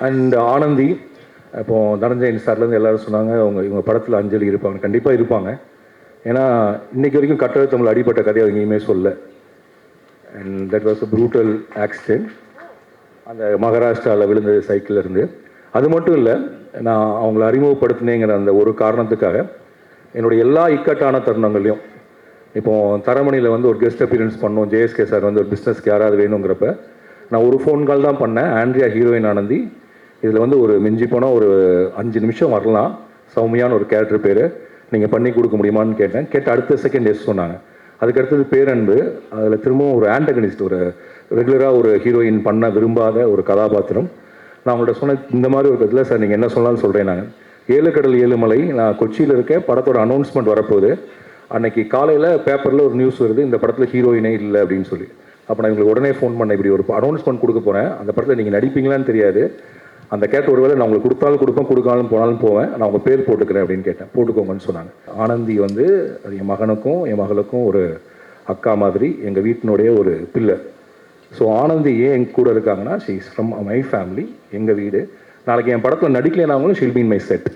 And Anandhi, இப்போது தனஞ்சயன் சார்லேருந்து எல்லோரும் சொன்னாங்க இவங்க படத்தில் அஞ்சலி இருப்பாங்க. கண்டிப்பாக இருப்பாங்க. ஏன்னா இன்றைக்கி வரைக்கும் கட்டழகத்தில் அடிப்பட்ட கதையை எங்கேயுமே சொல்ல. And that was a brutal accident. அந்த மகாராஷ்டிராவில் விழுந்த சைக்கிளில் இருந்து. அது மட்டும் இல்லை, நான் அவங்கள அறிமுகப்படுத்தினேங்கிற அந்த ஒரு காரணத்துக்காக என்னுடைய எல்லா இக்கட்டான தருணங்களையும், இப்போது தரமணியில் வந்து ஒரு கெஸ்ட் அப்பியரன்ஸ் பண்ணோம், ஜேஎஸ்கே சார் வந்து ஒரு பிஸ்னஸ்க்கு யாராவது வேணுங்கிறப்ப நான் ஒரு ஃபோன் கால் தான் பண்ணேன். ஆண்ட்ரியா ஹீரோயின் ஆனந்தி, இதில் வந்து ஒரு மிஞ்சி போனால் ஒரு 5 நிமிஷம் வரலாம், சௌமியான ஒரு கேரக்டர் பேர், நீங்கள் பண்ணி கொடுக்க முடியுமான்னு கேட்டேன். அடுத்த செகண்ட் எஸ் சொன்னாங்க. அதுக்கடுத்தது பேரன்பு, அதில் திரும்பவும் ஒரு ஆண்டகனிஸ்ட், ஒரு ரெகுலராக ஒரு ஹீரோயின் பண்ண விரும்பாத ஒரு கதாபாத்திரம். நான் அவங்கள்ட்ட சொன்னேன், இந்த மாதிரி ஒரு இதில் சார் நீங்கள் என்ன சொன்னாலும் சொல்கிறேன். நான் 7 கடல் 7 மலை, நான் கொச்சியில் இருக்கேன், படத்தோட அனௌன்ஸ்மெண்ட் வரப்போகுது. அன்னைக்கு காலையில் பேப்பரில் ஒரு நியூஸ் வருது, இந்த படத்தில் ஹீரோயினே இல்லை அப்படின்னு சொல்லி. அப்போ நான் இவங்களுக்கு உடனே ஃபோன் பண்ணேன், இப்படி ஒரு அனௌன்ஸ்மெண்ட் கொடுக்க போகிறேன், அந்த படத்தில் நீங்கள் நடிப்பீங்களான்னு தெரியாது, அந்த கேரக்டர் ஒருவேளை நான் உங்களுக்கு கொடுத்தாலும் கொடுப்பேன், கொடுக்காலும் போனாலும் போவேன், நான் உங்கள் பேர் போட்டுக்கிறேன் அப்படின்னு கேட்டேன். போட்டுக்கோங்கன்னு சொன்னாங்க. ஆனந்தி வந்து என் மகனுக்கும் என் மகளுக்கும் ஒரு அக்கா மாதிரி, எங்கள் வீட்டினுடைய ஒரு பிள்ளை. ஸோ ஆனந்தி ஏன் எங்க கூட இருக்காங்கன்னா, she is from my family, எங்கள் வீடு. நாளைக்கு என் படத்தில் நடிக்கலைனாங்களும் she'll be in my set.